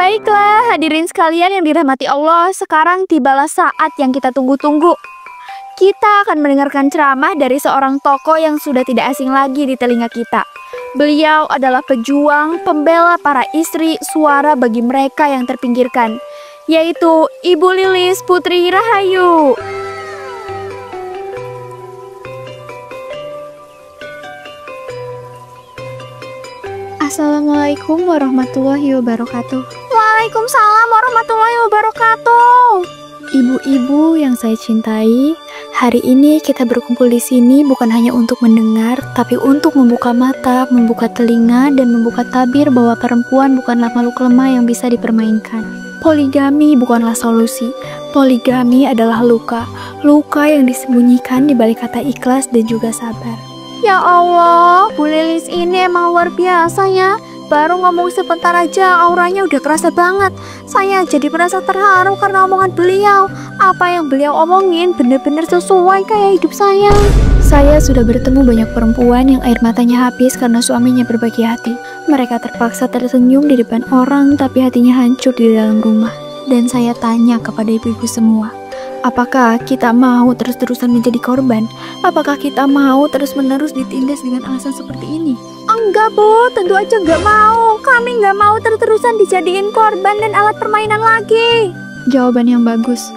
Baiklah, hadirin sekalian yang dirahmati Allah, sekarang tibalah saat yang kita tunggu-tunggu. Kita akan mendengarkan ceramah dari seorang tokoh yang sudah tidak asing lagi di telinga kita. Beliau adalah pejuang, pembela para istri, suara bagi mereka yang terpinggirkan, yaitu Ibu Lilis Putri Rahayu. Assalamualaikum warahmatullahi wabarakatuh. Waalaikumsalam warahmatullahi wabarakatuh. Ibu-ibu yang saya cintai, hari ini kita berkumpul di sini bukan hanya untuk mendengar, tapi untuk membuka mata, membuka telinga, dan membuka tabir bahwa perempuan bukanlah makhluk lemah yang bisa dipermainkan. Poligami bukanlah solusi. Poligami adalah luka. Luka yang disembunyikan di balik kata ikhlas dan juga sabar. Ya Allah, Bu Lilis ini emang luar biasa ya. Baru ngomong sebentar aja auranya udah kerasa banget. Saya jadi merasa terharu karena omongan beliau. Apa yang beliau omongin bener-bener sesuai kayak hidup saya. Saya sudah bertemu banyak perempuan yang air matanya habis karena suaminya berbagi hati. Mereka terpaksa tersenyum di depan orang tapi hatinya hancur di dalam rumah. Dan saya tanya kepada ibu-ibu semua, apakah kita mau terus-terusan menjadi korban? Apakah kita mau terus-menerus ditindas dengan alasan seperti ini? Enggak Bu, tentu aja enggak mau. Kami enggak mau terus-terusan dijadiin korban dan alat permainan lagi. Jawaban yang bagus.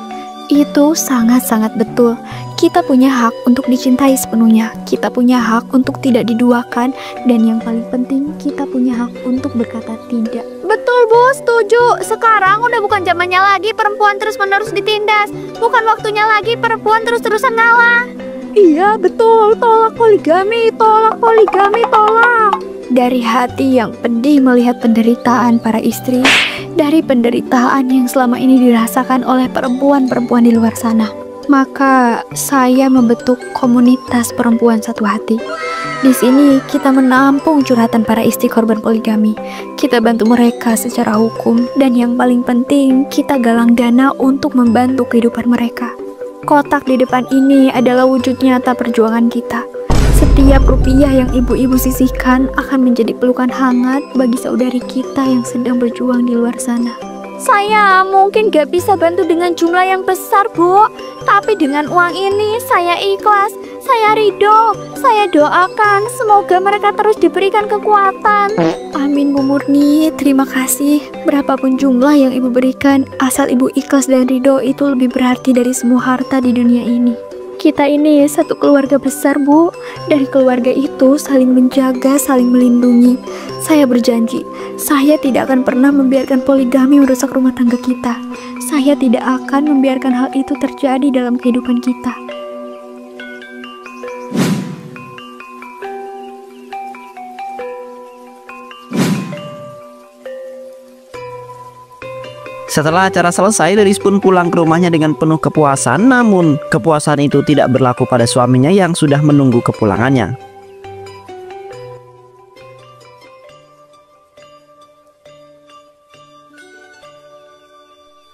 Itu sangat-sangat betul. Kita punya hak untuk dicintai sepenuhnya. Kita punya hak untuk tidak diduakan. Dan yang paling penting, kita punya hak untuk berkata tidak. Betul Bu, setuju. Sekarang udah bukan zamannya lagi perempuan terus-menerus ditindas. Bukan waktunya lagi perempuan terus-terusan ngalah. Iya betul, tolak poligami, tolak poligami, tolak. Dari hati yang pedih melihat penderitaan para istri, dari penderitaan yang selama ini dirasakan oleh perempuan-perempuan di luar sana, maka saya membentuk komunitas perempuan satu hati. Di sini kita menampung curhatan para istri korban poligami. Kita bantu mereka secara hukum, dan yang paling penting, kita galang dana untuk membantu kehidupan mereka. Kotak di depan ini adalah wujud nyata perjuangan kita. Setiap rupiah yang ibu-ibu sisihkan akan menjadi pelukan hangat bagi saudari kita yang sedang berjuang di luar sana. Saya mungkin gak bisa bantu dengan jumlah yang besar Bu, tapi dengan uang ini saya ikhlas, saya ridho, saya doakan semoga mereka terus diberikan kekuatan. Amin Bu Murni, terima kasih. Berapapun jumlah yang ibu berikan, asal ibu ikhlas dan ridho itu lebih berarti dari semua harta di dunia ini. Kita ini satu keluarga besar Bu. Dari keluarga itu saling menjaga, saling melindungi. Saya berjanji, saya tidak akan pernah membiarkan poligami merusak rumah tangga kita. Saya tidak akan membiarkan hal itu terjadi dalam kehidupan kita. Setelah acara selesai, Lilis pun pulang ke rumahnya dengan penuh kepuasan. Namun, kepuasan itu tidak berlaku pada suaminya yang sudah menunggu kepulangannya.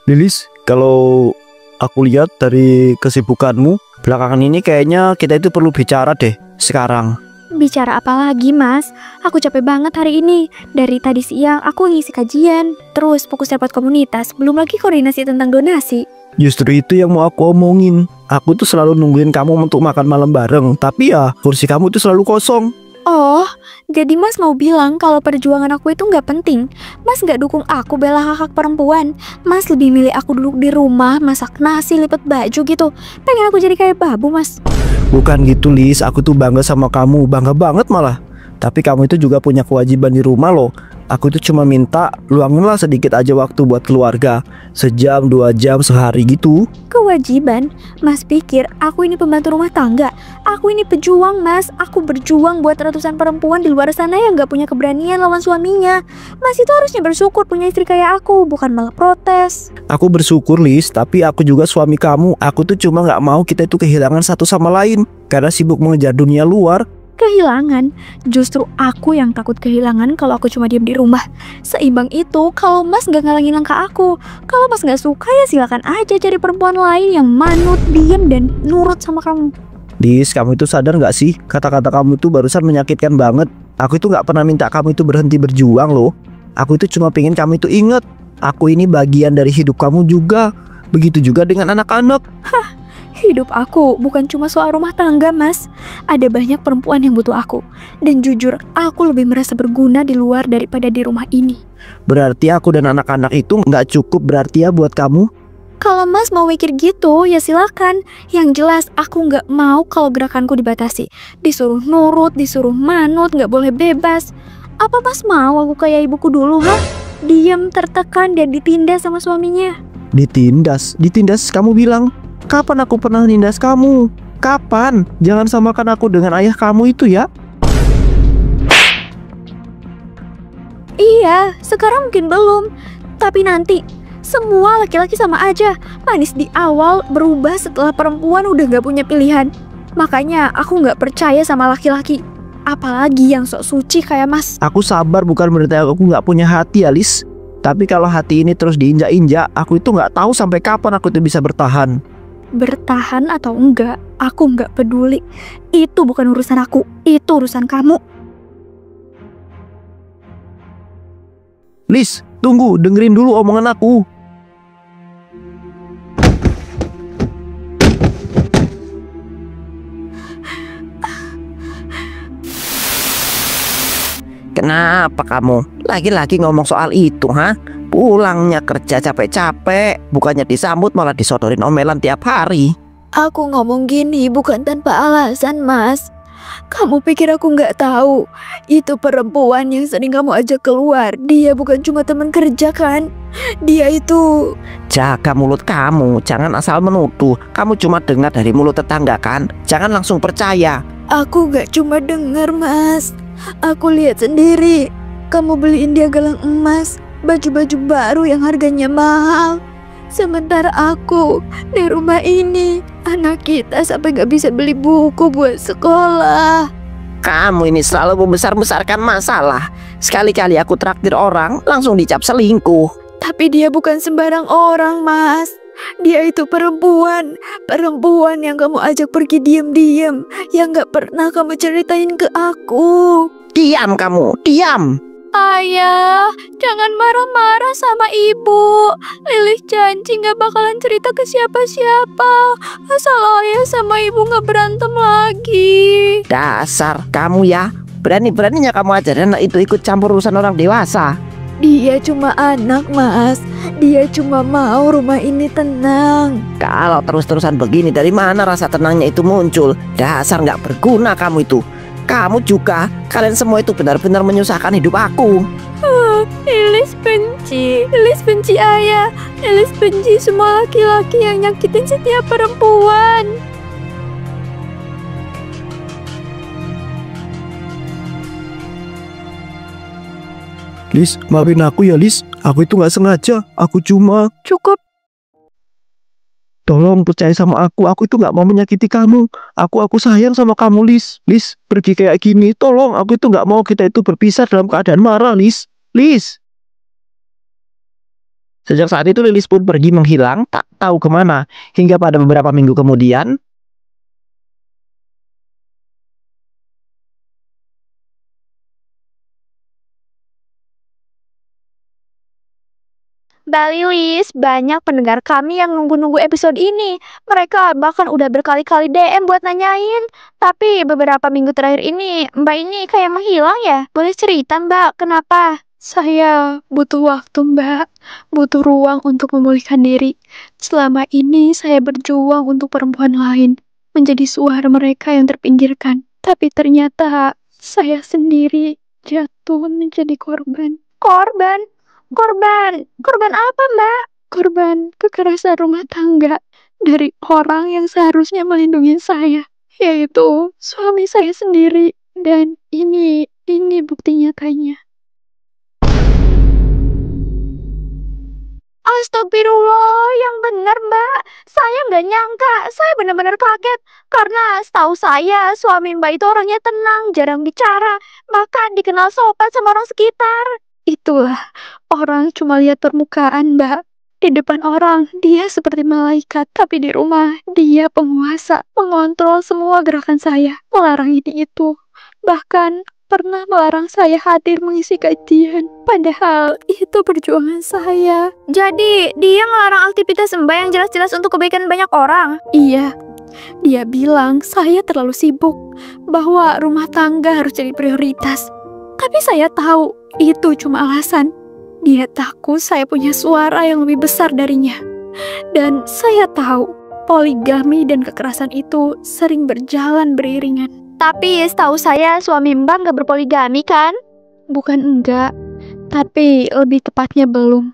Lilis, kalau aku lihat dari kesibukanmu belakangan ini, kayaknya kita itu perlu bicara deh sekarang. Bicara apa lagi Mas? Aku capek banget hari ini. Dari tadi siang aku ngisi kajian, terus fokus rapat komunitas, belum lagi koordinasi tentang donasi. Justru itu yang mau aku omongin. Aku tuh selalu nungguin kamu untuk makan malam bareng, tapi ya kursi kamu tuh selalu kosong. Oh, jadi Mas mau bilang kalau perjuangan aku itu nggak penting? Mas nggak dukung aku bela hak-hak perempuan? Mas lebih milih aku duduk di rumah, masak nasi, lipat baju gitu? Pengen aku jadi kayak babu Mas? Bukan gitu Lis, aku tuh bangga sama kamu, bangga banget malah. Tapi kamu itu juga punya kewajiban di rumah loh. Aku tuh cuma minta luanginlah sedikit aja waktu buat keluarga. Sejam, 2 jam, sehari gitu. Kewajiban? Mas pikir aku ini pembantu rumah tangga? Aku ini pejuang Mas. Aku berjuang buat ratusan perempuan di luar sana yang gak punya keberanian lawan suaminya. Mas itu harusnya bersyukur punya istri kayak aku, bukan malah protes. Aku bersyukur Lis, tapi aku juga suami kamu. Aku tuh cuma gak mau kita itu kehilangan satu sama lain karena sibuk mengejar dunia luar. Kehilangan? Justru aku yang takut kehilangan kalau aku cuma diam di rumah. Seimbang itu kalau Mas gak ngalangin langkah aku. Kalau Mas gak suka ya silakan aja cari perempuan lain yang manut, diem, dan nurut sama kamu. Lis, kamu itu sadar gak sih? Kata-kata kamu itu barusan menyakitkan banget. Aku itu gak pernah minta kamu itu berhenti berjuang loh. Aku itu cuma pengen kamu itu inget Aku ini bagian dari hidup kamu juga. Begitu juga dengan anak-anak. Hidup aku bukan cuma soal rumah tangga, Mas. Ada banyak perempuan yang butuh aku. Dan jujur, aku lebih merasa berguna di luar daripada di rumah ini. Berarti aku dan anak-anak itu nggak cukup berarti ya buat kamu? Kalau Mas mau mikir gitu, ya silakan. Yang jelas aku nggak mau kalau gerakanku dibatasi. Disuruh nurut, disuruh manut, nggak boleh bebas. Apa Mas mau aku kayak ibuku dulu, ha? Diam, tertekan, dan ditindas sama suaminya. Ditindas? Ditindas kamu bilang? Kapan aku pernah nindas kamu? Kapan? Jangan samakan aku dengan ayah kamu itu ya. Iya, sekarang mungkin belum. Tapi nanti, semua laki-laki sama aja. Manis di awal, berubah setelah perempuan udah gak punya pilihan. Makanya aku gak percaya sama laki-laki. Apalagi yang sok suci kayak Mas. Aku sabar bukan berarti aku nggak punya hati, Alis. Tapi kalau hati ini terus diinjak-injak, aku itu nggak tahu sampai kapan aku itu bisa bertahan. Bertahan atau enggak, aku nggak peduli. Itu bukan urusan aku, itu urusan kamu. Lis, tunggu, dengerin dulu omongan aku. Kenapa kamu? Lagi-lagi ngomong soal itu, ha? Pulangnya kerja capek-capek, bukannya disambut malah disodorin omelan tiap hari. Aku ngomong gini bukan tanpa alasan, Mas. Kamu pikir aku nggak tahu? Itu perempuan yang sering kamu ajak keluar, dia bukan cuma teman kerja kan? Dia itu... Jaga mulut kamu, jangan asal menuduh. Kamu cuma dengar dari mulut tetangga kan? Jangan langsung percaya. Aku nggak cuma dengar, Mas. Aku lihat sendiri. Kamu beliin dia gelang emas, baju-baju baru yang harganya mahal. Sementara aku di rumah ini, anak kita sampai gak bisa beli buku buat sekolah. Kamu ini selalu membesar-besarkan masalah. Sekali-kali aku traktir orang, langsung dicap selingkuh. Tapi dia bukan sembarang orang, Mas. Dia itu perempuan. Perempuan yang kamu ajak pergi diam-diam, yang gak pernah kamu ceritain ke aku. Diam kamu, diam. Ayah, jangan marah-marah sama ibu. Lilis janji gak bakalan cerita ke siapa-siapa. Asal ayah sama ibu gak berantem lagi. Dasar kamu ya, berani-beraninya kamu ajarin anak itu ikut campur urusan orang dewasa. Dia cuma anak, Mas. Dia cuma mau rumah ini tenang. Kalau terus-terusan begini, dari mana rasa tenangnya itu muncul? Dasar gak berguna kamu itu. Kamu juga, kalian semua itu benar-benar menyusahkan hidup aku. Lilis benci ayah. Lilis benci semua laki-laki yang nyakitin setiap perempuan. Lis, maafin aku ya Lis. Aku itu nggak sengaja. Aku cuma... Cukup. Tolong percaya sama aku itu nggak mau menyakiti kamu. Aku sayang sama kamu, Lis. Lis, pergi kayak gini, tolong. Aku itu nggak mau kita itu berpisah dalam keadaan marah, Lis. Lis. Sejak saat itu Lilis pun pergi menghilang, tak tahu kemana. Hingga pada beberapa minggu kemudian, Mbak Lilis, banyak pendengar kami yang nunggu-nunggu episode ini. Mereka bahkan udah berkali-kali DM buat nanyain. Tapi beberapa minggu terakhir ini, Mbak ini kayak menghilang ya? Boleh cerita, Mbak, kenapa? Saya butuh waktu, Mbak. Butuh ruang untuk memulihkan diri. Selama ini saya berjuang untuk perempuan lain. Menjadi suara mereka yang terpinggirkan. Tapi ternyata saya sendiri jatuh menjadi korban. Korban? Korban apa, Mbak? Korban kekerasan rumah tangga dari orang yang seharusnya melindungi saya, yaitu suami saya sendiri. Dan ini bukti nyatanya. Astagfirullah, yang benar, Mbak. Saya nggak nyangka, saya benar-benar kaget. Karena setahu saya, suami Mbak itu orangnya tenang, jarang bicara, bahkan dikenal sopan sama orang sekitar. Itulah, orang cuma lihat permukaan, Mbak. Di depan orang, dia seperti malaikat, tapi di rumah, dia penguasa, mengontrol semua gerakan saya, melarang ini itu. Bahkan, pernah melarang saya hadir mengisi kajian. Padahal itu perjuangan saya. Jadi, dia ngelarang aktivitas Mbak yang jelas-jelas untuk kebaikan banyak orang? Iya. Dia bilang saya terlalu sibuk, bahwa rumah tangga harus jadi prioritas. Tapi saya tahu itu cuma alasan. Dia takut saya punya suara yang lebih besar darinya. Dan saya tahu poligami dan kekerasan itu sering berjalan beriringan. Tapi setahu saya suami Mbak nggak berpoligami kan? Bukan enggak, tapi lebih tepatnya belum.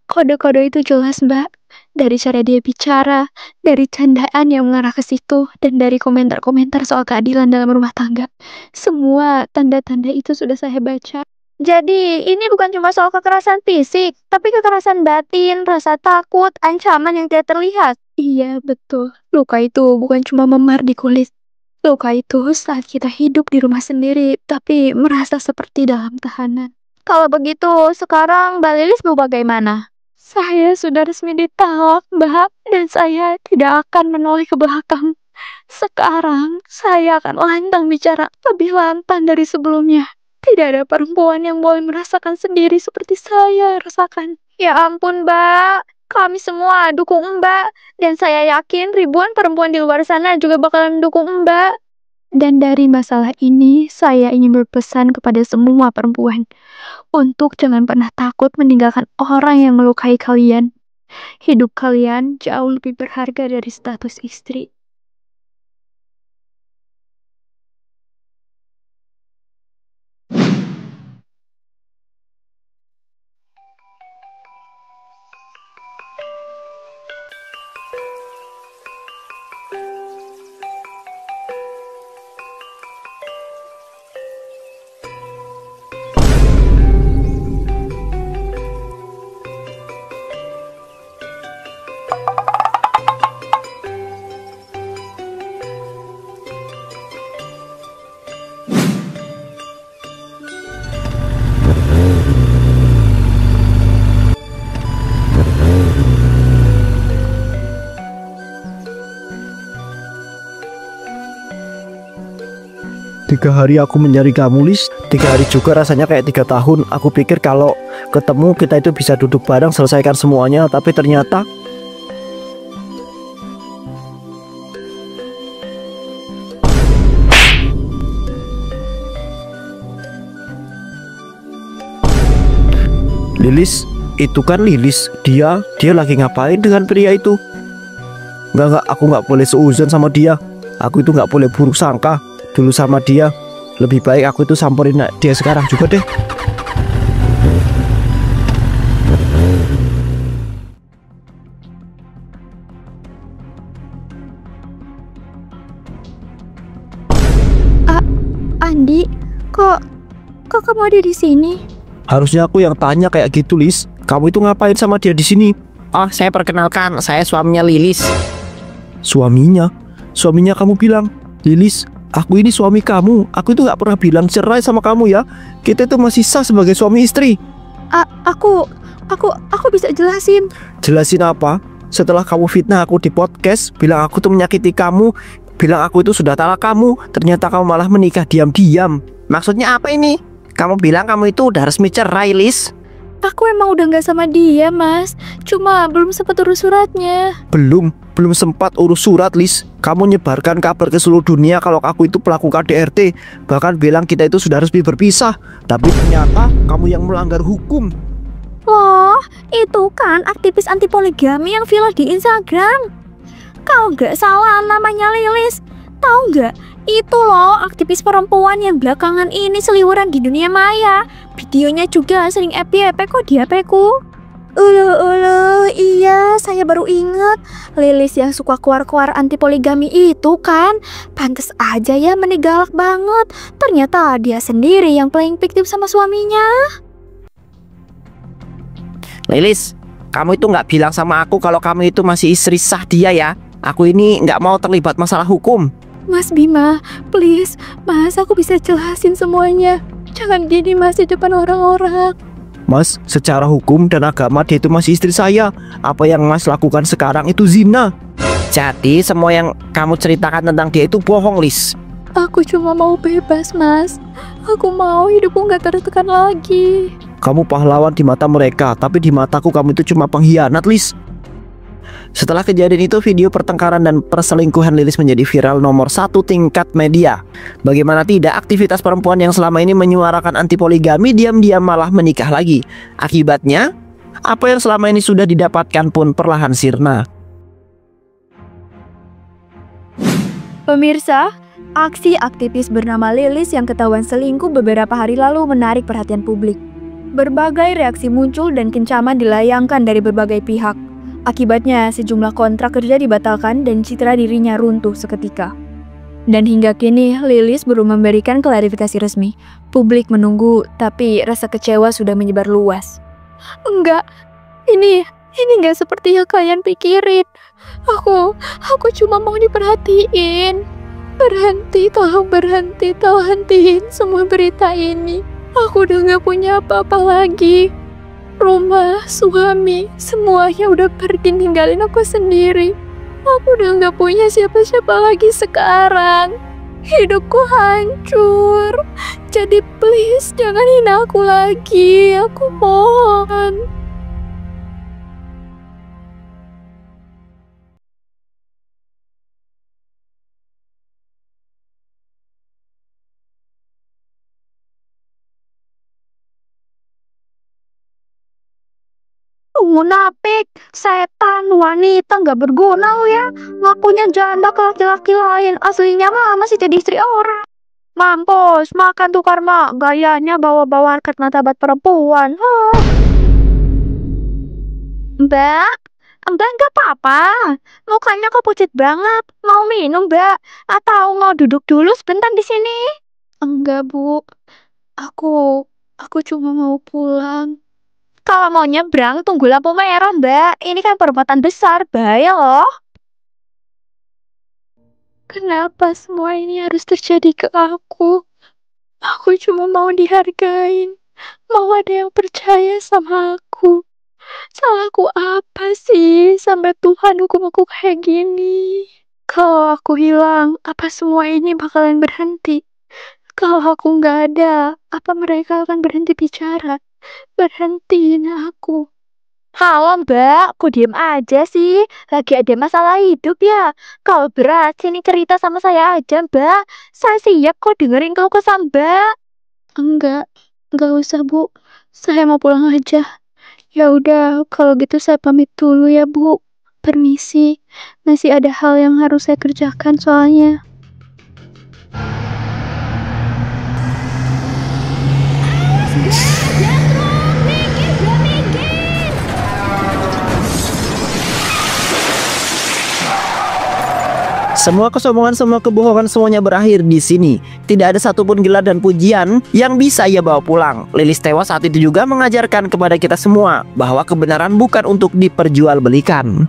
Kode-kode itu jelas Mbak. Dari cara dia bicara, dari candaan yang mengarah ke situ, dan dari komentar-komentar soal keadilan dalam rumah tangga. Semua tanda-tanda itu sudah saya baca. Jadi, ini bukan cuma soal kekerasan fisik, tapi kekerasan batin, rasa takut, ancaman yang tidak terlihat. Iya, betul. Luka itu bukan cuma memar di kulit. Luka itu saat kita hidup di rumah sendiri, tapi merasa seperti dalam tahanan. Kalau begitu, sekarang Mbak Lilis mau bagaimana? Saya sudah resmi ditalak, Mbak, dan saya tidak akan menoleh ke belakang. Sekarang, saya akan lantang bicara lebih lantang dari sebelumnya. Tidak ada perempuan yang boleh merasakan sendiri seperti saya rasakan. Ya ampun, Mbak. Kami semua dukung Mbak. Dan saya yakin ribuan perempuan di luar sana juga bakalan mendukung Mbak. Dan dari masalah ini, saya ingin berpesan kepada semua perempuan untuk jangan pernah takut meninggalkan orang yang melukai kalian. Hidup kalian jauh lebih berharga dari status istri. Tiga hari aku mencari kamu, Lis. 3 hari juga rasanya kayak 3 tahun. Aku pikir kalau ketemu kita itu bisa duduk bareng selesaikan semuanya, tapi ternyata Lilis, itu kan Lilis. Dia lagi ngapain dengan pria itu? Enggak, aku nggak boleh seuzon sama dia. Aku itu nggak boleh buruk sangka dulu sama dia. Lebih baik aku itu samperin dia sekarang juga deh. Andi, kok kamu ada di sini? Harusnya aku yang tanya kayak gitu, Lis. Kamu itu ngapain sama dia di sini? Oh, saya perkenalkan, saya suaminya Lilis. Suaminya? Suaminya kamu bilang, Lilis, aku ini suami kamu. Aku itu nggak pernah bilang cerai sama kamu ya. Kita itu masih sah sebagai suami istri. Aku bisa jelasin. Jelasin apa? Setelah kamu fitnah aku di podcast, bilang aku tuh menyakiti kamu, bilang aku itu sudah talak kamu, ternyata kamu malah menikah diam-diam. Maksudnya apa ini? Kamu bilang kamu itu udah resmi cerai, Lis? Aku emang udah nggak sama dia, Mas. Cuma belum sempat urus suratnya. Belum sempat urus surat, Lis. Kamu nyebarkan kabar ke seluruh dunia kalau aku itu pelaku KDRT. Bahkan bilang kita itu sudah resmi berpisah. Tapi ternyata kamu yang melanggar hukum. Loh, itu kan aktivis anti poligami yang viral di Instagram. Kau nggak salah, namanya Lilis. Tahu nggak? Itu loh aktivis perempuan yang belakangan ini seliweran di dunia maya. Videonya juga sering FYP kok di HP-ku. Iya, saya baru ingat. Lilis yang suka keluar-keluar anti poligami itu kan. Pantes aja ya meninggalak banget. Ternyata dia sendiri yang playing victim sama suaminya. Lilis, kamu itu nggak bilang sama aku kalau kamu itu masih istri sah dia ya. Aku ini nggak mau terlibat masalah hukum. Mas Bima, please, Mas, aku bisa jelasin semuanya. Jangan gini Mas di depan orang-orang. Mas, secara hukum dan agama dia itu masih istri saya. Apa yang Mas lakukan sekarang itu zina. Jadi semua yang kamu ceritakan tentang dia itu bohong, Lis. Aku cuma mau bebas, Mas. Aku mau hidupku nggak tertekan lagi. Kamu pahlawan di mata mereka, tapi di mataku kamu itu cuma pengkhianat, Lis. Setelah kejadian itu, video pertengkaran dan perselingkuhan Lilis menjadi viral nomor 1 tingkat media. Bagaimana tidak, aktivitas perempuan yang selama ini menyuarakan anti poligami diam-diam malah menikah lagi. Akibatnya, apa yang selama ini sudah didapatkan pun perlahan sirna. Pemirsa, aksi aktivis bernama Lilis yang ketahuan selingkuh beberapa hari lalu menarik perhatian publik. Berbagai reaksi muncul dan kencaman dilayangkan dari berbagai pihak. Akibatnya, sejumlah kontrak kerja dibatalkan dan citra dirinya runtuh seketika. Dan hingga kini, Lilis belum memberikan klarifikasi resmi. Publik menunggu, tapi rasa kecewa sudah menyebar luas. Enggak, ini enggak seperti yang kalian pikirin. Aku cuma mau diperhatiin. Berhenti, tolong berhenti, tolong hentiin semua berita ini. Aku udah gak punya apa-apa lagi. Rumah, suami, semuanya udah pergi ninggalin aku sendiri. Aku udah gak punya siapa-siapa lagi sekarang. Hidupku hancur. Jadi please jangan hina aku lagi. Aku mohon. Munafik, setan, wanita nggak berguna lu ya. Ngakunya janda ke laki-laki lain, aslinya mah masih jadi istri orang. Mampus, makan tuh karma, gayanya bawa-bawa harkat martabat perempuan. Mbak, Mbak nggak apa-apa. Mukanya kok pucat banget. Mau minum, Mbak? Atau mau duduk dulu sebentar di sini? Enggak, Bu. Aku cuma mau pulang. Kalau mau nyebrang, tunggu lampu merah, Mbak. Ini kan perempatan besar, bahaya loh. Kenapa semua ini harus terjadi ke aku? Aku cuma mau dihargain. Mau ada yang percaya sama aku. Salahku apa sih sampai Tuhan hukum aku kayak gini? Kalau aku hilang, apa semua ini bakalan berhenti? Kalau aku nggak ada, apa mereka akan berhenti bicara? Berhentiin aku. Halo Mbak, kok diem aja sih? Lagi ada masalah hidup ya? Kalau berat, sini cerita sama saya aja Mbak. Saya siap kok dengerin kau kesah Mbak. Enggak usah Bu. Saya mau pulang aja. Ya udah, kalau gitu saya pamit dulu ya Bu. Permisi. Masih ada hal yang harus saya kerjakan soalnya. Semua kesombongan, semua kebohongan, semuanya berakhir di sini. Tidak ada satupun gelar dan pujian yang bisa ia bawa pulang. Lilis tewas saat itu juga mengajarkan kepada kita semua bahwa kebenaran bukan untuk diperjualbelikan.